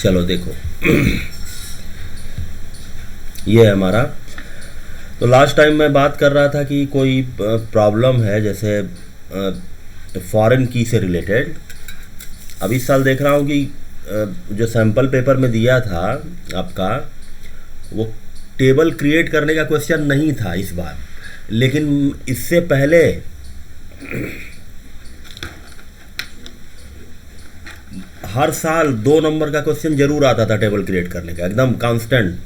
चलो देखो ये है हमारा। तो लास्ट टाइम मैं बात कर रहा था कि कोई प्रॉब्लम है जैसे फॉरेन की से रिलेटेड। अब इस साल देख रहा हूँ कि जो सैम्पल पेपर में दिया था आपका, वो टेबल क्रिएट करने का क्वेश्चन नहीं था इस बार, लेकिन इससे पहले हर साल 2 नंबर का क्वेश्चन जरूर आता था टेबल क्रिएट करने का, एकदम कांस्टेंट,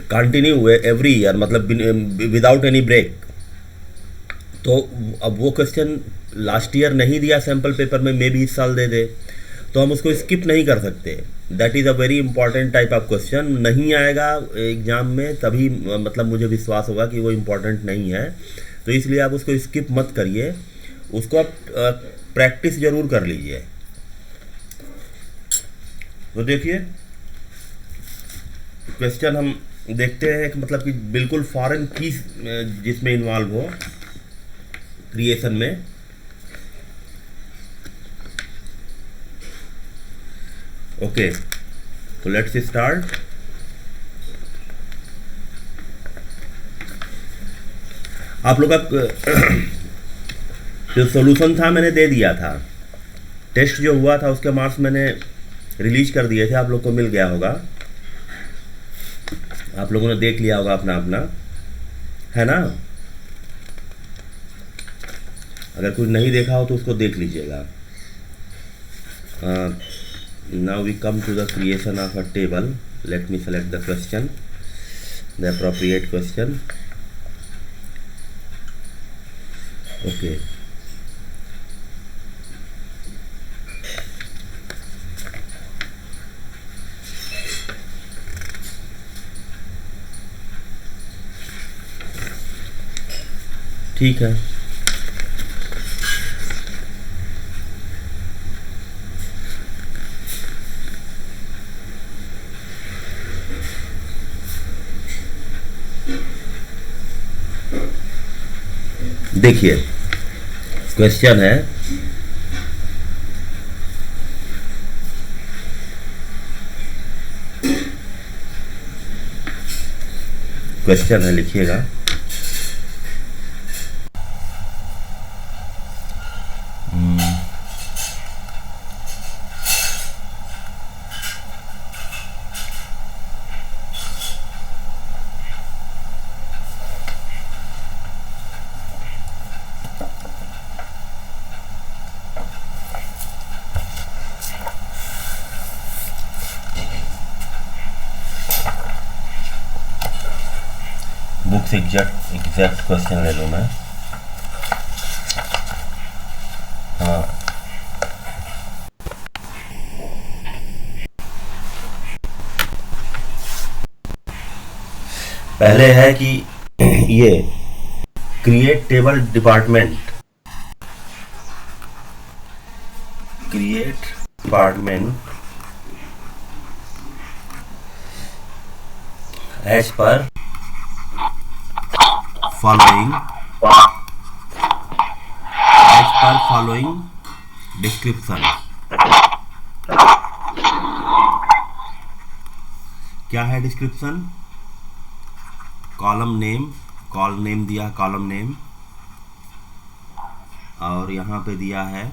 कंटिन्यू एवरी ईयर, मतलब विदाउट एनी ब्रेक। तो अब वो क्वेश्चन लास्ट ईयर नहीं दिया सैम्पल पेपर में, मे भी इस साल दे दे, तो हम उसको स्किप नहीं कर सकते। That is a very important type of question. नहीं आएगा एग्जाम में तभी मतलब मुझे विश्वास होगा कि वो इम्पॉर्टेंट नहीं है, तो इसलिए आप उसको स्किप मत करिए, उसको आप प्रैक्टिस ज़रूर कर लीजिए। तो देखिए क्वेश्चन हम देखते हैं कि मतलब कि बिल्कुल फॉरेन की जिसमें इन्वॉल्व हो क्रिएशन में। ओके, तो लेट्स स्टार्ट। आप लोग का जो सॉल्यूशन था मैंने दे दिया था, टेस्ट जो हुआ था उसके मार्क्स मैंने रिलीज कर दिए थे, आप लोग को मिल गया होगा, आप लोगों ने देख लिया होगा अपना अपना, है ना। अगर कोई नहीं देखा हो तो उसको देख लीजिएगा। Now we come to the creation of a table. Let me select the question, the appropriate question. Okay, ठीक है। देखिए क्वेश्चन है, क्वेश्चन है, लिखिएगा। बुक से एग्जैक्ट क्वेश्चन ले लूँ मैं। हाँ, पहले है कि ये create table department, as per following description. क्या है डिस्क्रिप्शन? कॉलम नेम दिया, कॉलम नेम, और यहाँ पे दिया है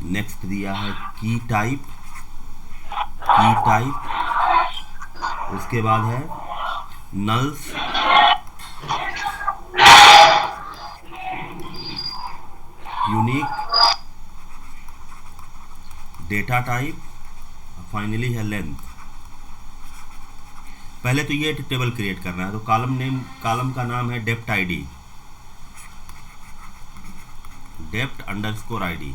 नेक्स्ट, दिया है की टाइप, उसके बाद है nulls, unique, data type, finally है लेंथ। पहले तो ये टेबल क्रिएट करना है, तो कॉलम का नाम है depth ID, depth underscore ID,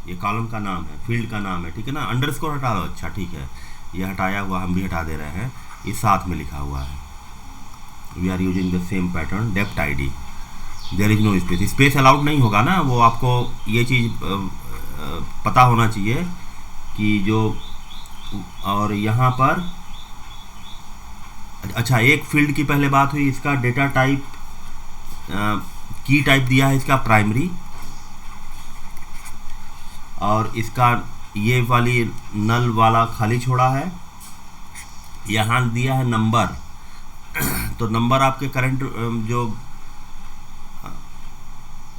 ये कॉलम का नाम है, फील्ड का नाम है, ठीक है ना। अंडरस्कोर हटा दो, अच्छा ठीक है, ये हटाया हुआ हम भी हटा दे रहे हैं, ये साथ में लिखा हुआ है। We are using the same pattern, dept ID, there is no space, space allowed नहीं होगा ना, वो आपको ये चीज़ पता होना चाहिए कि जो, और यहाँ पर अच्छा एक फील्ड की पहले बात हुई, इसका डेटा टाइप, की टाइप दिया है इसका प्राइमरी, और इसका ये वाली नल वाला खाली छोड़ा है, यहाँ दिया है नंबर। तो नंबर आपके करंट जो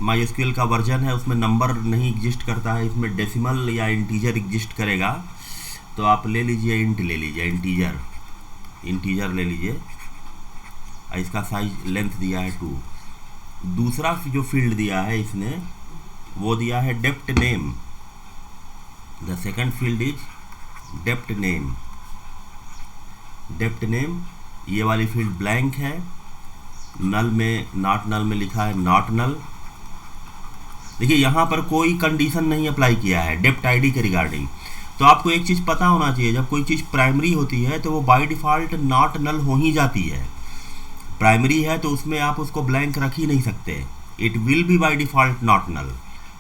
MySQL का वर्जन है उसमें नंबर नहीं एग्जिस्ट करता है, इसमें डेसिमल या इंटीजर एग्जिस्ट करेगा। तो आप ले लीजिए इंट, ले लीजिए इंटीजर ले लीजिए। इसका साइज लेंथ दिया है 2। दूसरा जो फील्ड दिया है इसने वो दिया है depth name. The second field is depth name. Depth name ये वाली फील्ड ब्लैंक है। नल में, नॉट नल में लिखा है नॉट नल। देखिए यहाँ पर कोई कंडीशन नहीं अप्लाई किया है डेप्थ आईडी के रिगार्डिंग। तो आपको एक चीज़ पता होना चाहिए, जब कोई चीज़ प्राइमरी होती है तो वो बाय डिफ़ॉल्ट नॉट नल हो ही जाती है। प्राइमरी है तो उसमें आप उसको ब्लैंक रख ही नहीं सकते, it will be by default not null,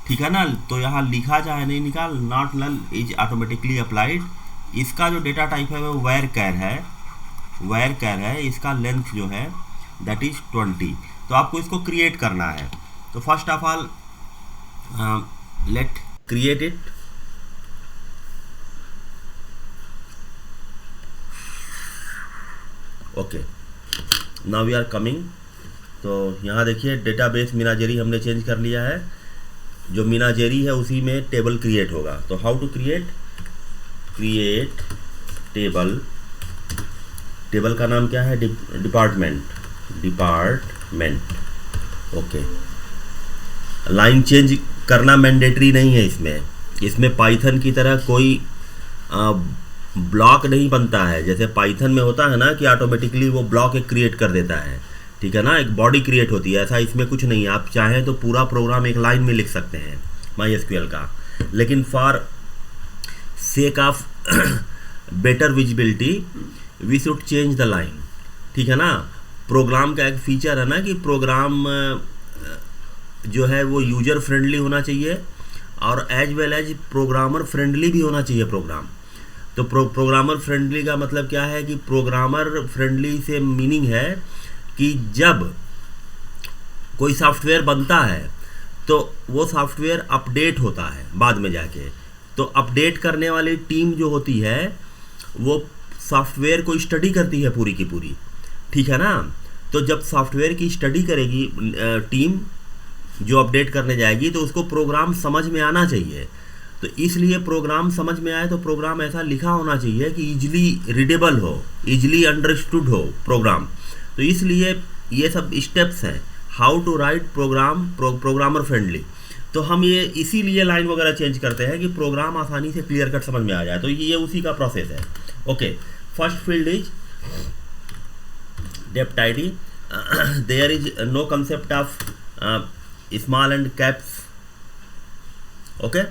ठीक है ना। तो यहाँ लिखा चाहे नहीं निकाल, not null is automatically applied. इसका जो डेटा टाइप है वो वेयर कैर है। इसका लेंथ जो है दैट इज 20। तो आपको इसको क्रिएट करना है। तो first of all let create it. Okay, now we are coming. तो यहाँ देखिए डेटाबेस मीनाजेरी हमने चेंज कर लिया है। जो मीनाजेरी है उसी में टेबल क्रिएट होगा। तो हाउ टू क्रिएट टेबल का नाम क्या है? डिपार्टमेंट। ओके, लाइन चेंज करना मैंडेटरी नहीं है इसमें पाइथन की तरह कोई ब्लॉक नहीं बनता है। जैसे पाइथन में होता है ना कि ऑटोमेटिकली वो ब्लॉक एक क्रिएट कर देता है, ठीक है ना, एक बॉडी क्रिएट होती है। ऐसा इसमें कुछ नहीं है। आप चाहें तो पूरा प्रोग्राम एक लाइन में लिख सकते हैं MySQL का, लेकिन for sake of better visibility we should change the line, ठीक है ना। प्रोग्राम का एक फीचर है ना कि प्रोग्राम जो है वो यूजर फ्रेंडली होना चाहिए और as well as programmer friendly भी होना चाहिए प्रोग्राम। तो प्रोग्रामर फ्रेंडली का मतलब क्या है कि प्रोग्रामर फ्रेंडली से मीनिंग है कि जब कोई सॉफ्टवेयर बनता है तो वो सॉफ्टवेयर अपडेट होता है बाद में जाके। तो अपडेट करने वाली टीम जो होती है वो सॉफ्टवेयर को स्टडी करती है पूरी की पूरी, ठीक है ना। तो जब सॉफ्टवेयर की स्टडी करेगी टीम जो अपडेट करने जाएगी तो उसको प्रोग्राम समझ में आना चाहिए। तो इसलिए प्रोग्राम समझ में आए तो प्रोग्राम ऐसा लिखा होना चाहिए कि इजीली रीडेबल हो, इजीली अंडरस्टूड हो प्रोग्राम। तो इसलिए ये सब स्टेप्स हैं how to write programmer friendly. तो हम ये इसीलिए लाइन वगैरह चेंज करते हैं कि प्रोग्राम आसानी से क्लियर कट समझ में आ जाए। तो ये उसी का प्रोसेस है। Okay, first field is dept ID. There is no concept of small and caps. Okay,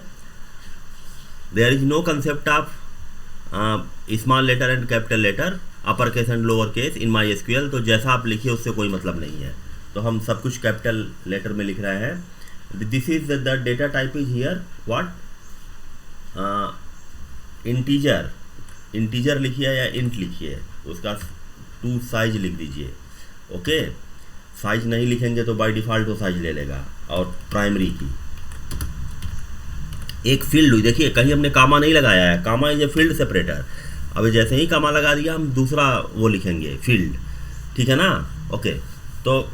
there is no concept of small letter and capital letter, upper case and lower case in MySQL। तो जैसा आप लिखिए उससे कोई मतलब नहीं है। तो हम सब कुछ कैपिटल लेटर में लिख रहे हैं। This is the data type is here what, integer लिखिए या इंट लिखिए, उसका 2 साइज लिख दीजिए। ओके, साइज नहीं लिखेंगे तो बाय डिफ़ॉल्ट वो साइज ले लेगा। और प्राइमरी की एक फील्ड हुई, देखिए कहीं हमने कामा नहीं लगाया है, कामा इज ए फील्ड सेपरेटर। अब जैसे ही कामा लगा दिया हम दूसरा वो लिखेंगे फील्ड, ठीक है ना। ओके, तो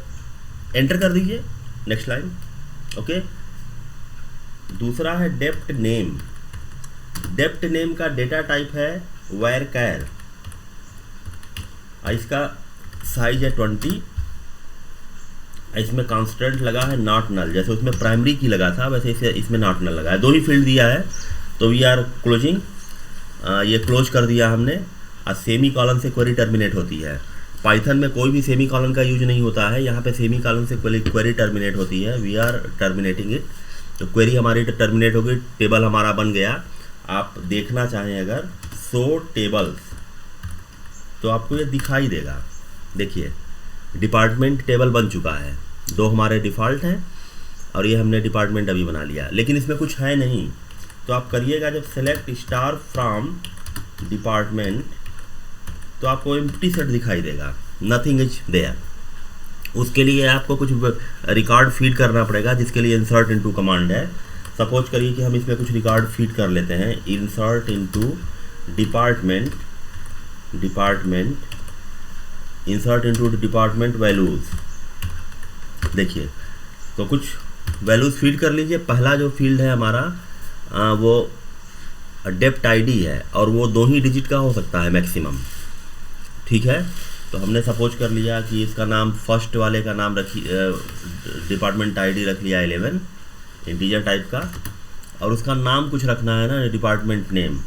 एंटर कर दीजिए नेक्स्ट लाइन। ओके, दूसरा है डेप्थ नेम। डेप्थ नेम का डेटा टाइप है वेयर कैर। इसका साइज है 20। इसमें कांस्टेंट लगा है नॉट नल, जैसे उसमें प्राइमरी की लगा था वैसे इसे इसमें नॉट नल लगा है। 2 ही फील्ड दिया है। तो वी आर क्लोजिंग, ये क्लोज कर दिया हमने। और सेमी कॉलन से क्वेरी टर्मिनेट होती है। पाइथन में कोई भी सेमी कॉलन का यूज नहीं होता है, यहाँ पे सेमी कॉलन से क्वेरी टर्मिनेट होती है। We are terminating it. तो क्वेरी हमारी टर्मिनेट होगी, टेबल हमारा बन गया। आप देखना चाहें अगर शो टेबल्स तो आपको ये दिखाई देगा। देखिए डिपार्टमेंट टेबल बन चुका है, 2 हमारे डिफ़ॉल्ट हैं और ये हमने डिपार्टमेंट अभी बना लिया, लेकिन इसमें कुछ है नहीं। तो आप करिएगा जब सेलेक्ट स्टार फ्रॉम डिपार्टमेंट तो आपको एम्प्टी सेट दिखाई देगा, नथिंग इज देयर। उसके लिए आपको कुछ रिकॉर्ड फीड करना पड़ेगा जिसके लिए इंसर्ट इनटू कमांड है। सपोज करिए कि हम इसमें कुछ रिकॉर्ड फीड कर लेते हैं, insert into department insert into department values. देखिए तो कुछ वैल्यूज़ फीड कर लीजिए। पहला जो फील्ड है हमारा वो डेप्ट आईडी है और वो 2 ही डिजिट का हो सकता है मैक्सिमम, ठीक है। तो हमने सपोज कर लिया कि इसका नाम फर्स्ट वाले का नाम डिपार्टमेंट आईडी रख लिया 11 इंटीजर टाइप का, और उसका नाम कुछ रखना है ना डिपार्टमेंट नेम।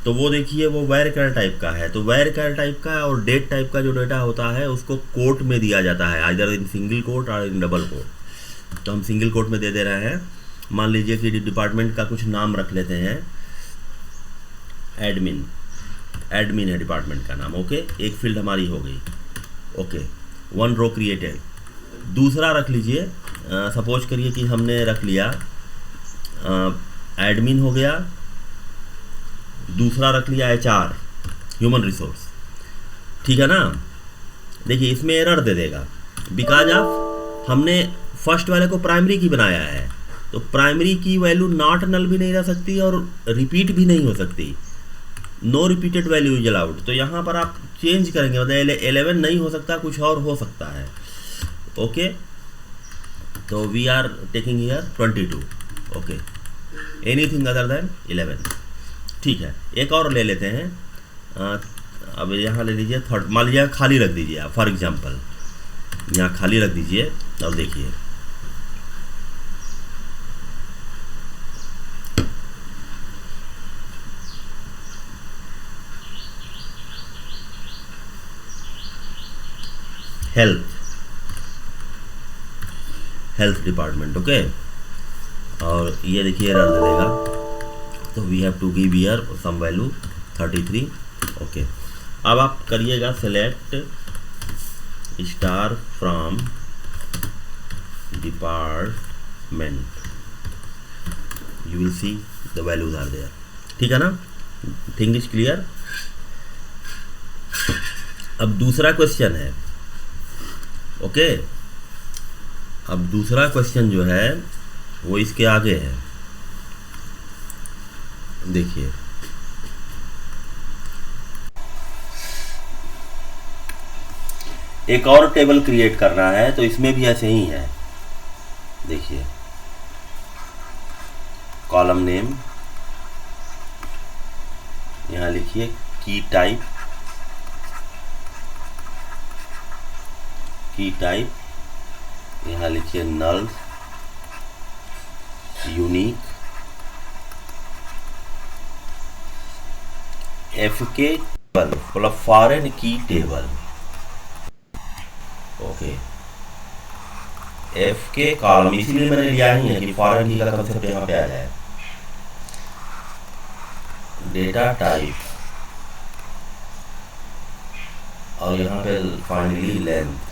तो वो देखिए वो वैरकर टाइप का है, तो वैरकर टाइप का और डेट टाइप का जो डेटा होता है उसको कोट में दिया जाता है, आइदर इन सिंगल कोट और इन डबल कोट। तो हम सिंगल कोट में दे रहे हैं। मान लीजिए कि डिपार्टमेंट का कुछ नाम रख लेते हैं, एडमिन है डिपार्टमेंट का नाम, ओके। एक फील्ड हमारी हो गई, ओके, 1 रो क्रिएटेड। दूसरा रख लीजिए, सपोज करिए कि हमने रख लिया एडमिन हो गया, दूसरा रख लिया HR ह्यूमन रिसोर्स, ठीक है ना। देखिए इसमें एरर दे देगा बिकॉज ऑफ हमने फर्स्ट वाले को प्राइमरी की बनाया है, तो प्राइमरी की वैल्यू नॉट नल भी नहीं रह सकती और रिपीट भी नहीं हो सकती, no repeated value is allowed. तो यहाँ पर आप चेंज करेंगे, मतलब 11 नहीं हो सकता, कुछ और हो सकता है, ओके। तो we are taking here 22, okay, anything other than 11, ठीक है। एक और ले लेते हैं, अब यहाँ ले लीजिए थर्ड, मान लीजिए खाली रख दीजिए आप, फॉर एग्जांपल यहाँ खाली रख दीजिए। अब देखिए हेल्थ डिपार्टमेंट, ओके, और ये देखिए एरर दे देगा। तो we have to give here some value 33, okay. अब आप करिएगा select star from department, you will see the values are there, ठीक है ना। Thing is clear. अब दूसरा क्वेश्चन है, ओके। अब दूसरा क्वेश्चन जो है वो इसके आगे है, देखिए एक और टेबल क्रिएट करना है, तो इसमें भी ऐसे ही है। देखिए कॉलम नेम यहाँ लिखिए, की टाइप यहाँ लिखिए नल, यूनिक, FK टेबल मतलब फॉरेन की टेबल, ओके, FK कॉलम, इसीलिए मैंने लिया ही है कि फॉरेन की का कंसेप्ट यहाँ पे आ जाए। डेटा टाइप और यहाँ पे फाइनली लेंथ,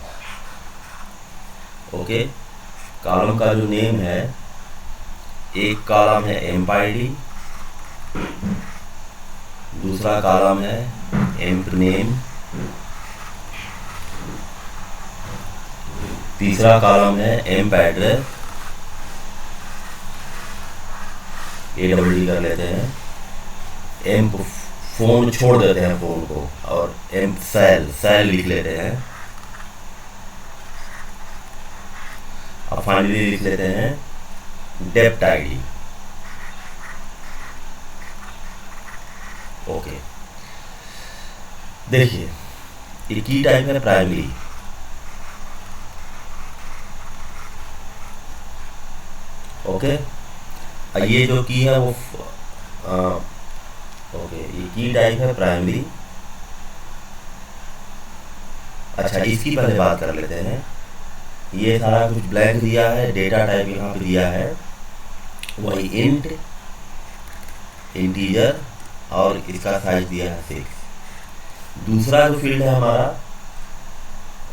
ओके। कॉलम का जो नेम है, एक कॉलम है एम्प आईडी, दूसरा कॉलम है एम्प नेम, तीसरा कॉलम है एम्प एड्रेस, AWD कर लेते हैं, एम्प फोन छोड़ देते हैं फोन को, और एम्प सेल लिख लेते हैं, और फाइनली लिख लेते हैं डेप्ट आईडी, ओके। देखिए ये की टाइप है प्राइमरी, ओके। ये जो की है वो ओके, ये की टाइप है प्राइमरी। अच्छा इसकी पहले बात कर लेते हैं। ये सारा कुछ ब्लैंक दिया है, डेटा टाइप यहाँ पे दिया है वही इंट, इंटीजर, और इसका साइज दिया है 6। दूसरा जो फील्ड है हमारा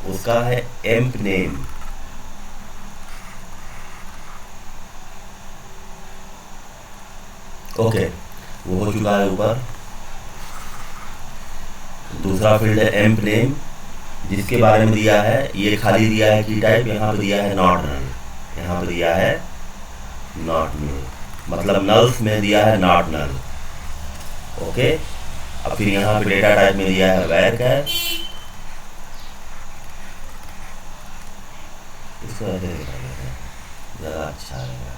उसका है एम्प नेम, ओके, वो हो चुका है ऊपर। दूसरा फील्ड है एम्प नेम, जिसके बारे में दिया है, ये खाली दिया है की टाइप, यहाँ पे दिया है नॉट नल, यहाँ पे दिया है नॉट न्यू, मतलब नल्स में दिया है नॉट नल। ओके, अब फिर यहाँ पे डेटा टाइप में दिया है वैरचर। इसको ऐसे दिखा देते हैं, ज़्यादा अच्छा रहेगा।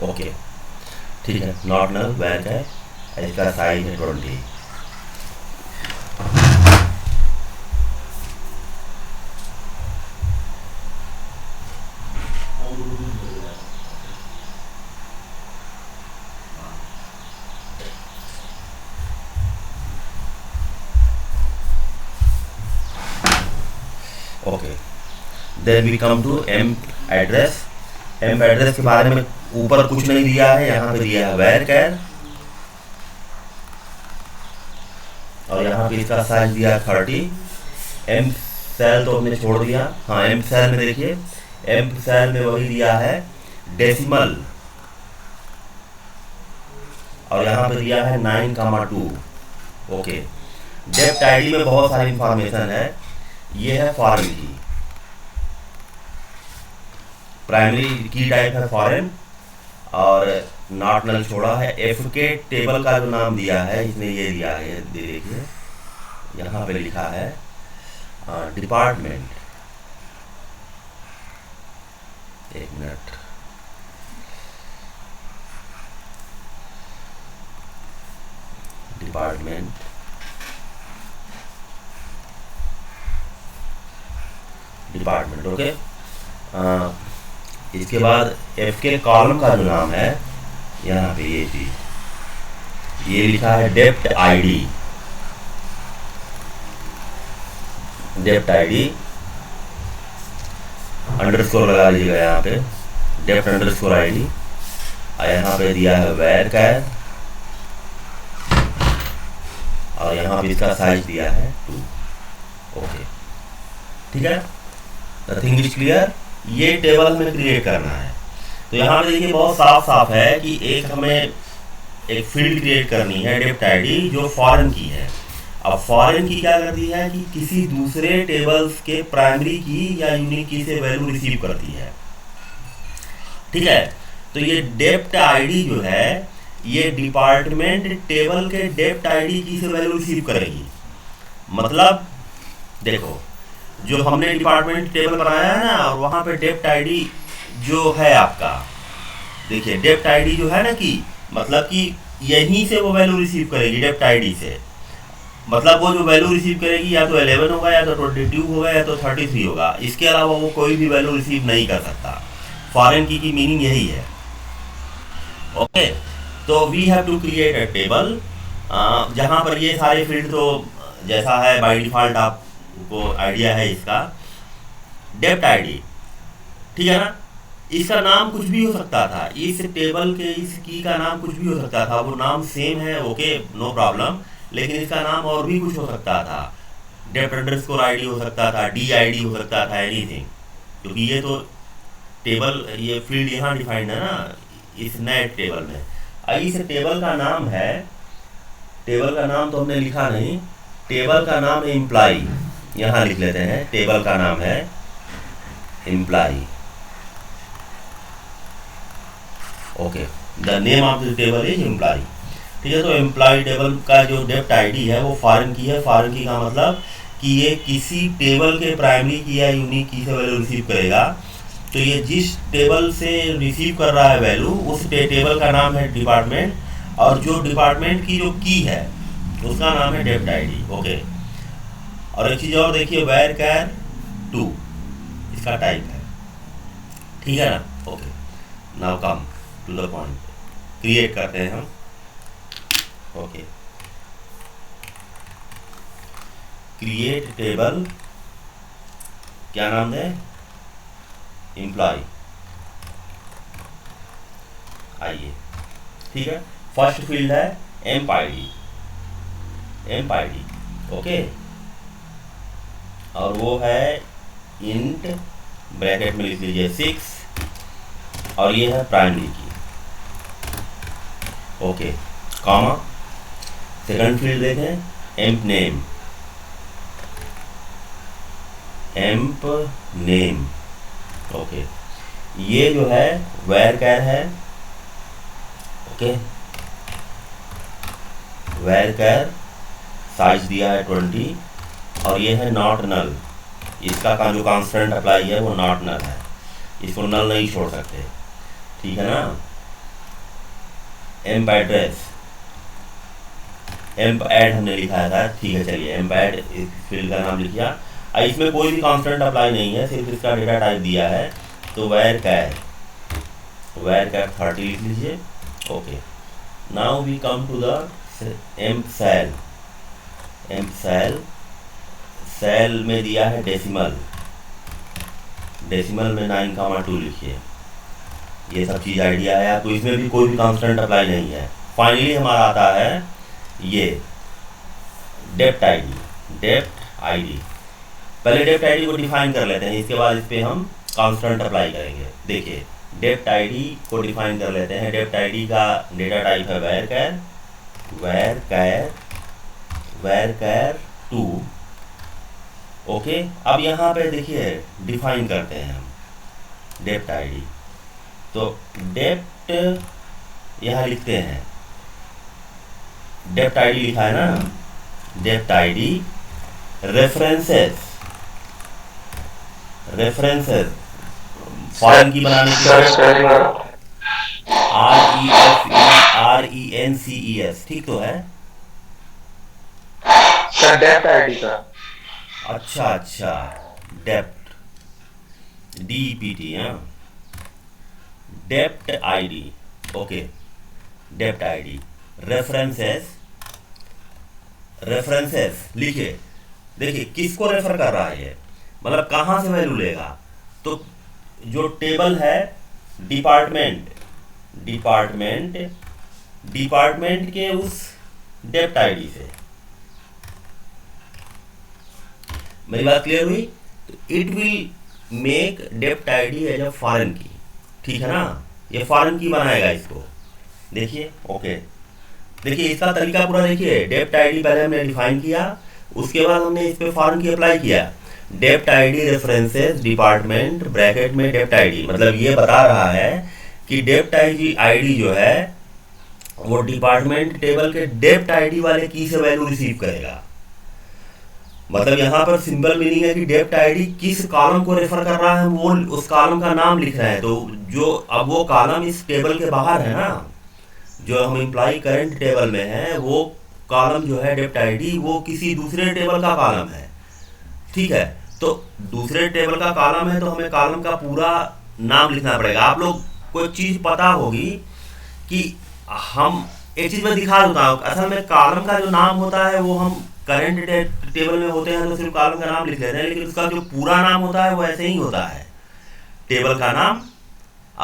ओके ठीक है, नॉट नल वैरचर, इसका साइज है 20। Okay, then we come to emp address. Emp address के बारे में ऊपर कुछ नहीं दिया है, यहाँ पे दिया है वैरचर, और यहाँ पे इसका साइज दिया है 30। एम्प सेल तो हमने छोड़ दिया। हाँ, एम्प सेल में देखिए, एम्प सेल में वही दिया है डेसिमल, और यहाँ पे दिया है 9,2। ओके, डेप्थ आईडी में बहुत सारी इंफॉर्मेशन है। ये है फॉरेन की, प्राइमरी की टाइप है फॉरेन, और नॉट नल छोड़ा है। एफ के टेबल का जो नाम दिया है इसने ये दिया है, देखिए यहाँ पे लिखा है डिपार्टमेंट। एक मिनट, डिपार्टमेंट, डिपार्टमेंट। ओके, इसके बाद एफ के कॉलम का जो नाम है यहाँ पे ये चीज, ये लिखा है depth ID. Depth ID underscore लगा लीजिएगा यहाँ पे, डेप्थ अंडरस्कोर आईडी, और यहाँ पे दिया है वैरचर, और यहाँ पे इसका साइज दिया है 2। ओके ठीक है, नथिंग इज क्लियर। ये टेबल हमें क्रिएट करना है। तो यहाँ पे देखिए बहुत साफ साफ है कि एक हमें एक फील्ड क्रिएट करनी है डेप्थ आईडी जो फॉरेन की है। अब फॉरेन की क्या करती है कि किसी दूसरे टेबल्स के प्राइमरी की या यूनिक की से वैल्यू रिसीव करती है। ठीक है, तो ये डेप्थ आईडी जो है ये डिपार्टमेंट टेबल के डेप्थ आईडी की से वैल्यू रिसीव करेगी। मतलब देखो, जो हमने डिपार्टमेंट टेबल बनाया है ना, और वहाँ पे डेप्थ आईडी जो है आपका, देखिए डेप्थ आईडी जो है ना, कि मतलब कि यहीं से वो वैल्यू रिसीव करेगी डेप्थ आईडी से। मतलब वो जो वैल्यू रिसीव करेगी या तो 11 होगा, या तो 22 होगा, या तो 33 होगा। इसके अलावा वो कोई भी वैल्यू रिसीव नहीं कर सकता। फॉरेन की मीनिंग यही है। ओके, तो we have to create a table जहाँ पर ये सारे फील्ड तो जैसा है बाय डिफॉल्ट आपको आइडिया है इसका। डेप्थ आईडी, ठीक है ना, इसका नाम कुछ भी हो सकता था। इस टेबल के इस की का नाम कुछ भी हो सकता था। वो नाम सेम है, ओके नो प्रॉब्लम, लेकिन इसका नाम और भी कुछ हो सकता था। डेप्थ अंडरस्कोर आईडी हो सकता था, डी आईडी हो सकता था, एनीथिंग, क्योंकि ये तो टेबल, ये फील्ड यहाँ डिफाइंड है ना इस नए टेबल में। इस टेबल का नाम है, टेबल का नाम तो हमने लिखा नहीं, टेबल का नाम है एम्प्लॉई। यहाँ लिख लेते हैं, टेबल का नाम है employee. Okay, the name of the table is employee. ठीक है, तो एम्प्लॉय टेबल का जो डेप्थ आईडी है वो फॉरेन की है। फॉरेन की का मतलब कि ये किसी टेबल के प्राइमरी की या यूनिक की से वैल्यू रिसीव करेगा। तो ये जिस टेबल से रिसीव कर रहा है वैल्यू, उस टेबल का नाम है डिपार्टमेंट, और जो डिपार्टमेंट की जो की है उसका नाम है डेप्थ आईडी। ओके, और एक चीज़ और देखिए, वैरचर 2 इसका टाइप है। ठीक है ना। Okay, now come to the point, create करते हैं हम। ओके, क्रिएट टेबल, क्या नाम है, एम्प्लॉय। आइए, ठीक है, फर्स्ट फील्ड है emp ID, amp ID. Okay, और वो है इंट, ब्रैकेट में लिख लीजिए 6, और ये है प्राइमरी की। ओके, कॉमा, सेकंड फील्ड देखें, amp name, amp name. Okay, ये जो है वेर कैर है। ओके, वेर कैर साइज दिया है 20 और ये है नॉट नल। इसका का जो कांस्टेंट अप्लाई है वो नॉट नल है, इसको नल नहीं छोड़ सकते, ठीक है ना। एम्प एड्रेस, एम्प ऐड हमने लिखा था, ठीक है, चलिए एम्प ऐड इस फील्ड का नाम लिखिया। इसमें कोई भी कांस्टेंट अप्लाई नहीं है, सिर्फ इसका डेटा टाइप दिया है, तो वेर कैर 30 लिख लीजिए। Okay, now we come to the emp sal. Emp sal में दिया है डेसिमल में 9,2 लिखिए। ये सब चीज़ आइडिया है आपको, इसमें भी कोई भी कांस्टेंट अप्लाई नहीं है। फाइनली हमारा आता है ये डेप्ट आईडी। पहले डेप्ट आईडी को डिफाइन कर लेते हैं, इसके बाद इस पर हम कांस्टेंट अप्लाई करेंगे। देखिए, डेप्ट आईडी को डिफाइन कर लेते हैं। डेप्ट आईडी का डेटा टाइप है वेर कैर 2। ओके, अब यहाँ पे देखिए डिफाइन करते हैं हम डेप्ट आईडी। तो डेप्ट यहाँ लिखते हैं, डेप्ट आईडी लिखा है ना, डेप्ट आईडी रेफरेंसेस फॉरेन की बनाने की REFERENCES, ठीक तो है सर डेप्ट आईडी का। अच्छा, डेप्ट DEPT, हाँ, डेप्ट ID. Okay, dept ID references लिखिए। देखिए किसको रेफर कर रहा है ये, मतलब कहाँ से वैल्यू लेगा। तो जो टेबल है डिपार्टमेंट के उस डेप्ट आईडी से। मेरी बात क्लियर हुई? तो it will make dept ID as a foreign key, ठीक है ना, ये फॉरेन की बनाएगा इसको। देखिए, ओके, देखिए इसका तरीका पूरा देखिए। डेप्ट आईडी पहले हमने डिफाइन किया, उसके बाद हमने इस पे फॉरेन की अप्लाई किया। डेप्ट आईडी रेफरेंसेस डिपार्टमेंट ब्रैकेट में डेप्ट आईडी, मतलब ये बता रहा है कि डेप्ट आईडी जो है वो डिपार्टमेंट टेबल के डेप्ट आईडी वाले की से वैल्यू रिसीव करेगा। मतलब यहाँ पर सिंपल मीनिंग है कि डेप्ट आईडी किस कॉलम को रेफर कर रहा है, वो उस कॉलम का नाम लिख रहा है। तो जो अब वो कॉलम इस टेबल के बाहर है ना, जो हम एम्प्लॉय करंट टेबल में है, वो कॉलम जो है डेप्ट आईडी वो किसी दूसरे टेबल का कॉलम है, ठीक है। तो दूसरे टेबल का कॉलम है तो हमें कॉलम का पूरा नाम लिखना पड़ेगा। आप लोग को चीज़ पता होगी कि हम एक चीज़ में दिखा देता हूँ, असल में कॉलम का जो नाम होता है वो हम करंट टेबल में होते हैं तो सिर्फ कॉलम का नाम लिख लेते हैं, लेकिन उसका जो पूरा नाम होता है वो ऐसे ही होता है। टेबल का नाम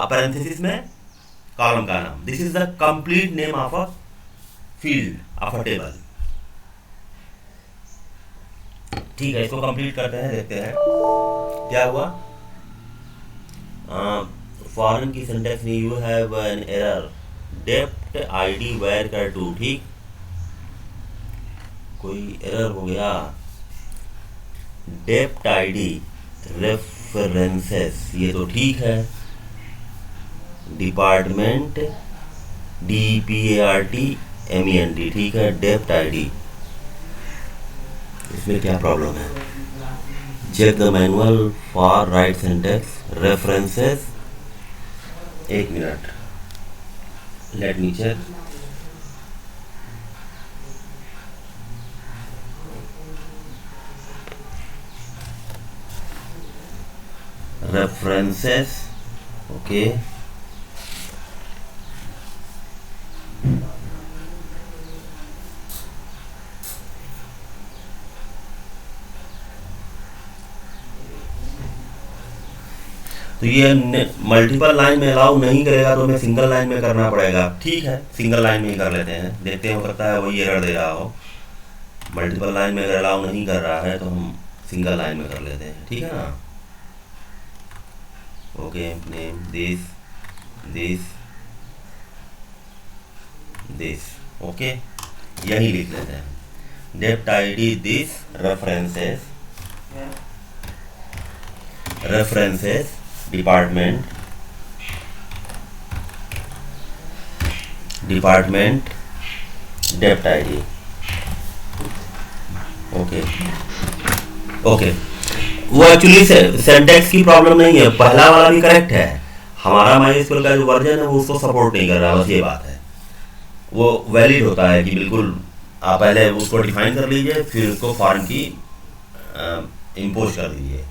पैरेंथेसिस में कॉलम का नाम। This is the complete name of a field of a table, ठीक है। इसको कंप्लीट करते हैं, देखते हैं क्या हुआ। फॉरेन की सिंटेक्स में you have an error, dept ID varchar two, ठीक, कोई एरर हो गया। डेप्ट आईडी रेफरेंसेस, ये तो ठीक है, डिपार्टमेंट DEPARTMENT, ठीक है। डेप्ट आईडी, इसमें क्या प्रॉब्लम है? Check the manual for right syntax references. एक मिनट, let me check. References, okay, तो ये मल्टीपल लाइन में अलाउ नहीं करेगा तो हमें सिंगल लाइन में करना पड़ेगा, ठीक है। सिंगल लाइन में ही कर लेते हैं, देखते हैं, हो सकता है वही एरर दे रहा हो। मल्टीपल लाइन में अगर अलाउ नहीं कर रहा है तो हम सिंगल लाइन में कर लेते हैं, ठीक है ना। ओके, नेम दिस, ओके, यही लिख लेते हैं। Dept ID this references references department dept ID. Okay okay, वो एक्चुअली सेंटेक्स की प्रॉब्लम नहीं है, पहला वाला भी करेक्ट है। हमारा MySQL का जो वर्जन है वो उसको सपोर्ट नहीं कर रहा, बस ये बात है। वो वैलिड होता है कि बिल्कुल आप पहले उसको डिफाइन कर लीजिए, फिर उसको फॉर्म की इम्पोज कर दीजिए।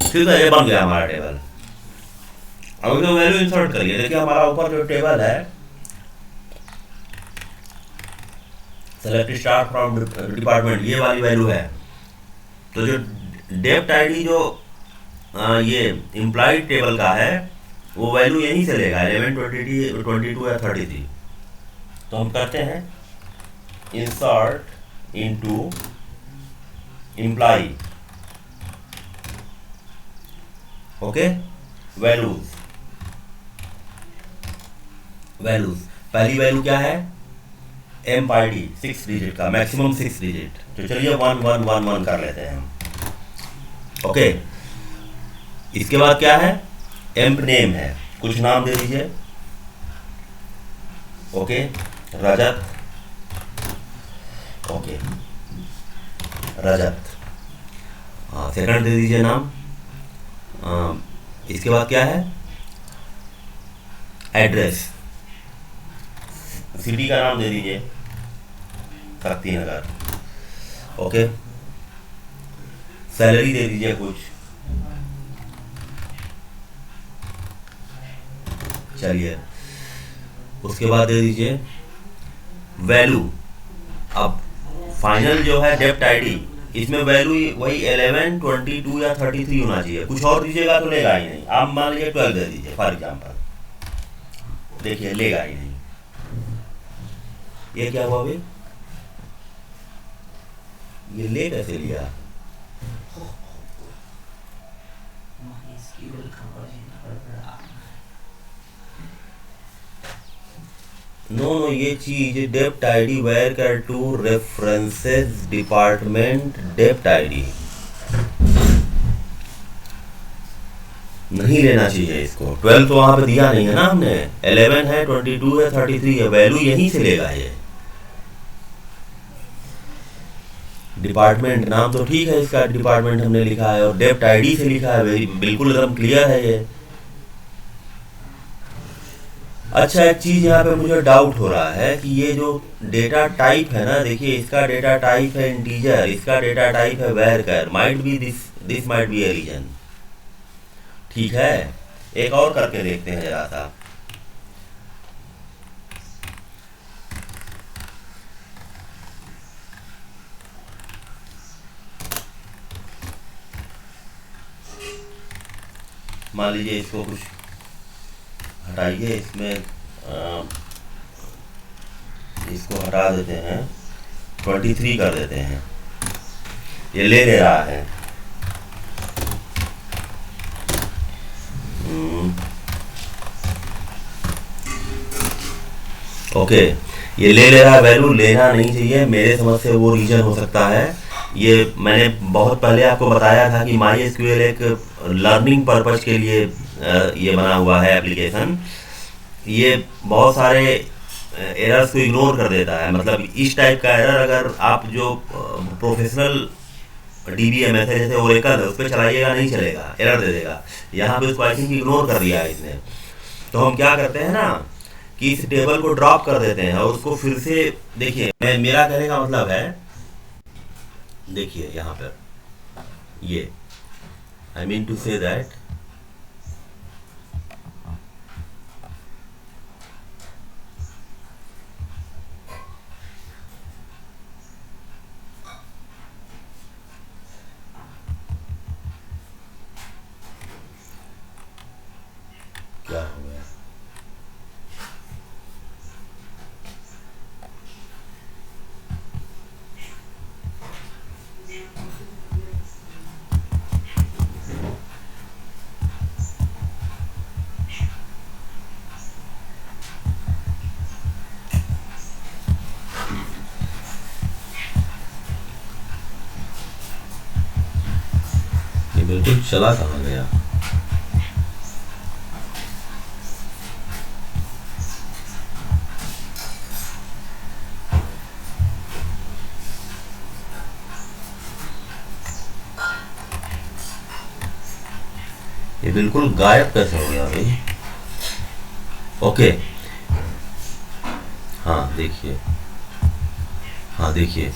ठीक है, ये बन गया हमारा टेबल। अब जो वैल्यू इंसर्ट करिए, देखिए हमारा ऊपर जो टेबल है सेलेक्ट स्टार्ट फ्रॉम डिपार्टमेंट, ये वाली वैल्यू है। तो जो डेप्ट आईडी जो ये इम्प्लॉइड टेबल का है वो वैल्यू यहीं से लेगा 11, 22 या 33। तो हम करते हैं insert into employ, okay, values. पहली वैल्यू क्या है, एम्प आईडी 6 डिजिट का, मैक्सिमम 6 डिजिट। तो चलिए 1111 कर लेते हैं, ओके। इसके बाद क्या है, एम्प नेम है, कुछ नाम दे दीजिए, ओके, रजत, ओके रजत। हाँ, सेकंड दे दीजिए नाम। इसके बाद क्या है, एड्रेस, सिटी का नाम दे दीजिए, शक्ति नगर, ओके। सैलरी दे दीजिए कुछ, चलिए। उसके बाद दे दीजिए वैल्यू। अब फाइनल जो है डेप्ट आईडी, इसमें वैल्यू वही 11, 22 या 33 होना चाहिए। कुछ और दीजिएगा तो लेगा ही नहीं। आप मान लीजिए 12 दे दीजिए फॉर एग्जाम्पल, देखिए लेगा ही नहीं। ये क्या हुआ भाई, ये ले कैसे लिया? नो, ये चीज dept ID varchar two references department dept ID नहीं लेना चाहिए इसको। 12 तो वहां पे दिया नहीं है ना हमने, 11 है, 22 है, 33 है, वैल्यू यहीं से लेगा ये। डिपार्टमेंट नाम तो ठीक है, इसका डिपार्टमेंट हमने लिखा है और डेप्ट आईडी से लिखा है, बिल्कुल एकदम क्लियर है ये। अच्छा, एक चीज यहाँ पे मुझे डाउट हो रहा है कि ये जो डेटा टाइप है ना, देखिए इसका डेटा टाइप है इंटीजर, इसका डेटा टाइप है varchar, might be this might be a reason. ठीक है, एक और करके देखते हैं जरा सा। मान लीजिए इसको कुछ हटाइए, इसमें इसको हटा देते हैं, 23 कर देते हैं, ये ले रहा है। ओके, ये ले रहा है, वैल्यू लेना नहीं चाहिए, मेरे समझ से वो रीजन हो सकता है। ये मैंने बहुत पहले आपको बताया था कि MySQL एक लर्निंग पर्पज के लिए ये बना हुआ है एप्लीकेशन। ये बहुत सारे एरर्स को इग्नोर कर देता है। मतलब इस टाइप का एरर अगर आप जो प्रोफेशनल DBMS है जैसे ओरेकल है, उस पर चलाइएगा नहीं चलेगा, एरर दे देगा। यहाँ पे उसको आई थिंक इग्नोर कर दिया है इसने। तो हम क्या करते हैं ना कि इस टेबल को ड्रॉप कर देते हैं और उसको फिर से देखिए, मेरा कहने का मतलब है, देखिए यहाँ पर ये I mean to say that क्या हो गया, बिल्कुल चला कहाँ गया? ये बिल्कुल गायब कैसे हो गया भाई? ओके, हाँ देखिए, हाँ देखिए,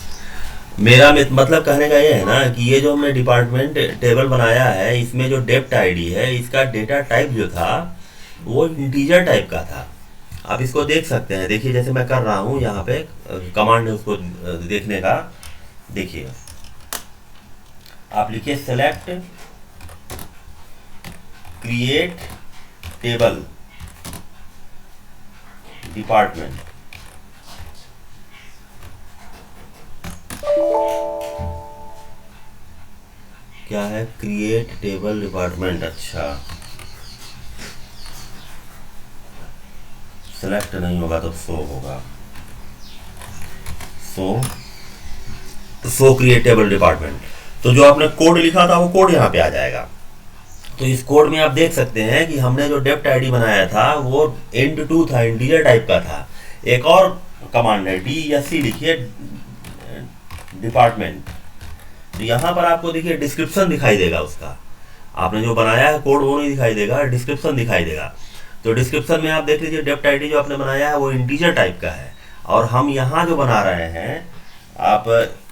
मेरा मतलब कहने का ये है ना कि ये जो हमने डिपार्टमेंट टेबल बनाया है, इसमें जो डेप्ट आईडी है, इसका डेटा टाइप जो था वो इंटीजर टाइप का था। आप इसको देख सकते हैं, देखिए जैसे मैं कर रहा हूँ यहाँ पे, कमांड है उसको देखने का। देखिए, आप लिखिए सेलेक्ट क्रिएट टेबल डिपार्टमेंट, क्या है? Create table department. अच्छा, सेलेक्ट नहीं होगा तो शो होगा, शो क्रिएट टेबल डिपार्टमेंट। तो जो आपने कोड लिखा था वो कोड यहाँ पे आ जाएगा। तो इस कोड में आप देख सकते हैं कि हमने जो डेप्ट आईडी बनाया था वो end2 था, इंटीजर टाइप का था। एक और कमांड है DSC, लिखिए डिपार्टमेंट। तो यहाँ पर आपको देखिए डिस्क्रिप्शन दिखाई देगा उसका, आपने जो बनाया है कोड वो नहीं दिखाई देगा, डिस्क्रिप्शन दिखाई देगा। तो डिस्क्रिप्शन में आप देख लीजिए डेप्ट आईडी जो आपने बनाया है वो इंटीजर टाइप का है। और हम यहाँ जो बना रहे हैं, आप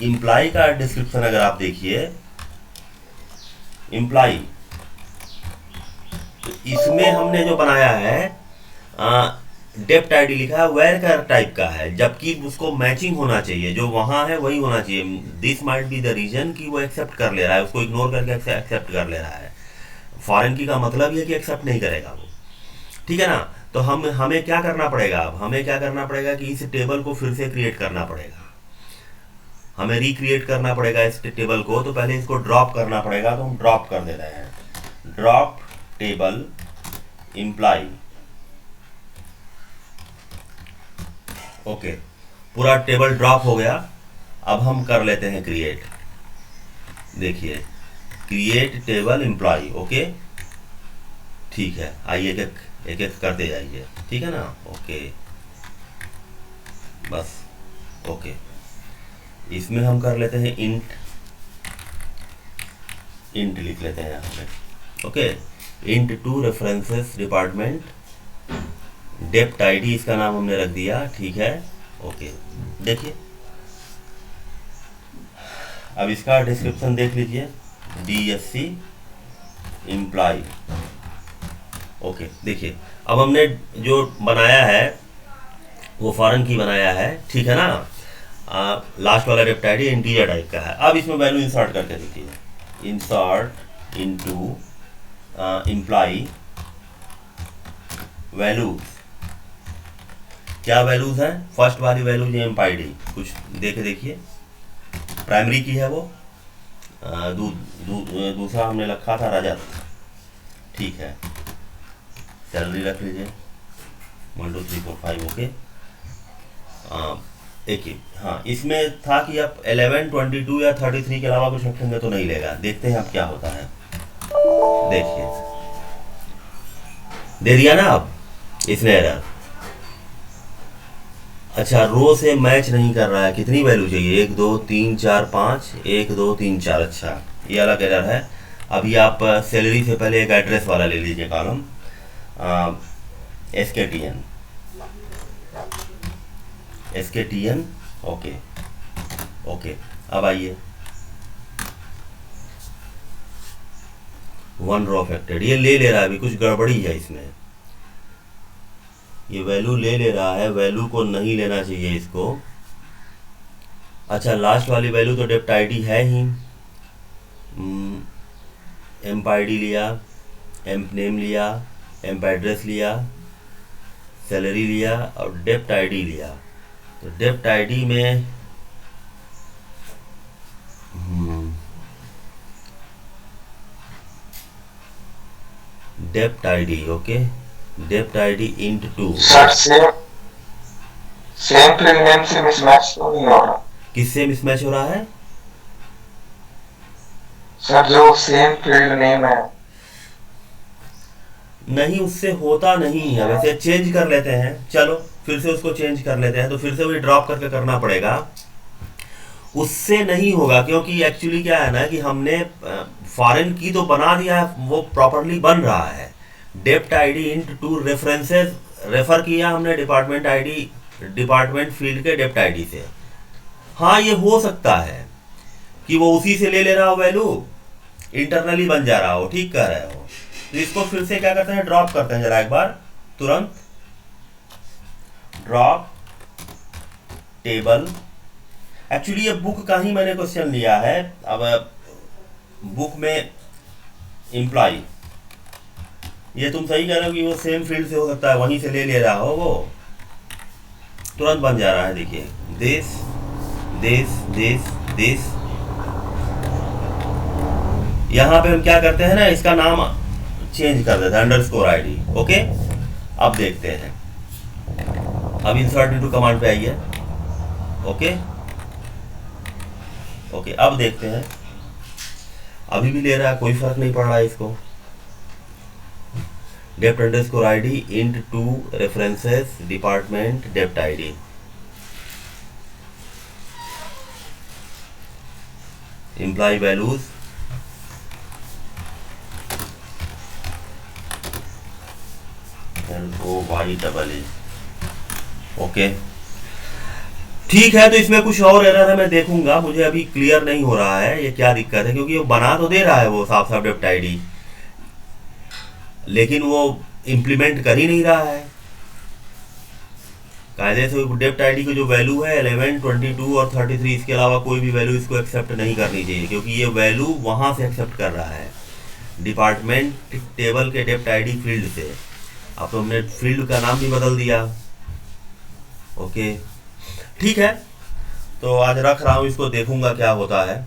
इम्प्लाई का डिस्क्रिप्शन अगर आप देखिए, इम्प्लाई, तो इसमें हमने जो बनाया है डेप्ट आईडी लिखा है वेर का टाइप का है, जबकि उसको मैचिंग होना चाहिए, जो वहाँ है वही होना चाहिए। This might be the reason कि वो एक्सेप्ट कर ले रहा है, उसको इग्नोर करके एक्सेप्ट कर ले रहा है। फॉरेन की का मतलब ये कि एक्सेप्ट नहीं करेगा वो, ठीक है ना। तो हमें क्या करना पड़ेगा? अब हमें क्या करना पड़ेगा कि इस टेबल को फिर से क्रिएट करना पड़ेगा, हमें रिक्रिएट करना पड़ेगा इस टेबल को। तो पहले इसको ड्रॉप करना पड़ेगा, तो हम ड्रॉप कर दे रहे हैं, ड्रॉप टेबल इम्प्लाई। ओके, पूरा टेबल ड्रॉप हो गया। अब हम कर लेते हैं क्रिएट। देखिए, क्रिएट टेबल इम्प्लाई। ओके, ठीक है, आइए एक एक करते जाइए, ठीक है ना। ओके, बस ओके, इसमें हम कर लेते हैं इंट लिख लेते हैं यहाँ पे। Okay, int2 references department dept ID, इसका नाम हमने रख दिया, ठीक है। ओके, देखिए अब इसका डिस्क्रिप्शन देख लीजिए, DSC इम्प्लाई। ओके, देखिए अब हमने जो बनाया है वो फॉरेन की बनाया है, ठीक है ना। लास्ट वाला डेप्ट आईडी इंटीजर टाइप का है। अब इसमें वैल्यू इंसर्ट करके देखिए, इंसर्ट इनटू इम्प्लाई वैल्यूज। क्या वैल्यूज हैं? फर्स्ट वाली वैल्यू ये एम्प आईडी, कुछ देखिए प्राइमरी की है वो, दूसरा हमने रखा था रजत, ठीक है। सैलरी रख लीजिए 1 2 3 4 5। ओके, देखिए हाँ, इसमें था कि आप 11 22 या 33 के अलावा कुछ रखेंगे तो नहीं लेगा। देखते हैं अब क्या होता है। देखिए, दे दिया ना अब इसने एरर। अच्छा, रो से मैच नहीं कर रहा है, कितनी वैल्यू चाहिए? 1 2 3 4 5, 1 2 3 4। अच्छा, ये अलग एरर है। अभी आप सैलरी से पहले एक एड्रेस वाला ले लीजिए कॉलम, SKTN। ओके ओके, अब आइए 1 रो अफेक्टेड, ये ले रहा है, अभी कुछ गड़बड़ी है इसमें, ये वैल्यू ले रहा है, वैल्यू को नहीं लेना चाहिए इसको। अच्छा, लास्ट वाली वैल्यू तो डेप्ट आईडी है ही, एम्प आईडी लिया, एम्प नेम लिया, एम्प एड्रेस लिया, सैलरी लिया और डेप्ट आईडी लिया। तो डेप्ट आईडी में dept ID, okay, dept ID int2। Sir same field name से मिसमैच तो नहीं हो रहा? किससे मिसमैच हो रहा है? सर जो सेम फील्ड नेम है। नहीं, उससे होता नहीं है। वैसे चेंज कर लेते हैं, चलो फिर से उसको चेंज कर लेते हैं, तो फिर से वही ड्रॉप करके करना पड़ेगा। उससे नहीं होगा, क्योंकि एक्चुअली क्या है ना कि हमने फॉरेन की तो बना दिया है, वो प्रॉपरली बन रहा है। Dept ID int two references refer किया हमने डिपार्टमेंट आईडी, डिपार्टमेंट फील्ड के डेप्ट आईडी से। हाँ, ये हो सकता है कि वो उसी से ले ले रहा हो वैल्यू, इंटरनली बन जा रहा हो, ठीक कह रहे हो। तो इसको फिर से क्या करते हैं, ड्रॉप करते हैं जरा एक बार, तुरंत ड्रॉप टेबल। एक्चुअली ये बुक का ही मैंने क्वेश्चन लिया है। अब बुक में इम्प्लाई, ये तुम सही कह रहे हो कि वो सेम फील्ड से हो सकता है, वहीं से ले ले रहा हो, वो तुरंत बन जा रहा है। देखिए, दिस दिस दिस दिस। यहाँ पे हम क्या करते हैं ना, इसका नाम चेंज कर देते हैं, अंडरस्कोर आईडी। ओके, अब देखते हैं। अब इंसर्ट इनटू कमांड पे आइए। ओके ओके, अब देखते हैं। अभी भी ले रहा है, कोई फर्क नहीं पड़ रहा है इसको। Dept underscore ID int two references department dept ID. Employee values LOY। Okay, ठीक है। तो इसमें कुछ और एरर है, मैं देखूंगा, मुझे अभी क्लियर नहीं हो रहा है ये क्या दिक्कत है, क्योंकि वो बना तो दे रहा है वो साफ साफ डेप्ट आईडी, लेकिन वो इम्प्लीमेंट कर ही नहीं रहा है। कायदे से डेप्ट आईडी की जो वैल्यू है 11, 22 और 33, इसके अलावा कोई भी वैल्यू इसको एक्सेप्ट नहीं करनी चाहिए, क्योंकि ये वैल्यू वहां से एक्सेप्ट कर रहा है, डिपार्टमेंट टेबल के डेप्ट आईडी फील्ड से। अब तो हमने फील्ड का नाम भी बदल दिया। ओके, ठीक है। तो आज रख रहा हूँ इसको, देखूंगा क्या होता है।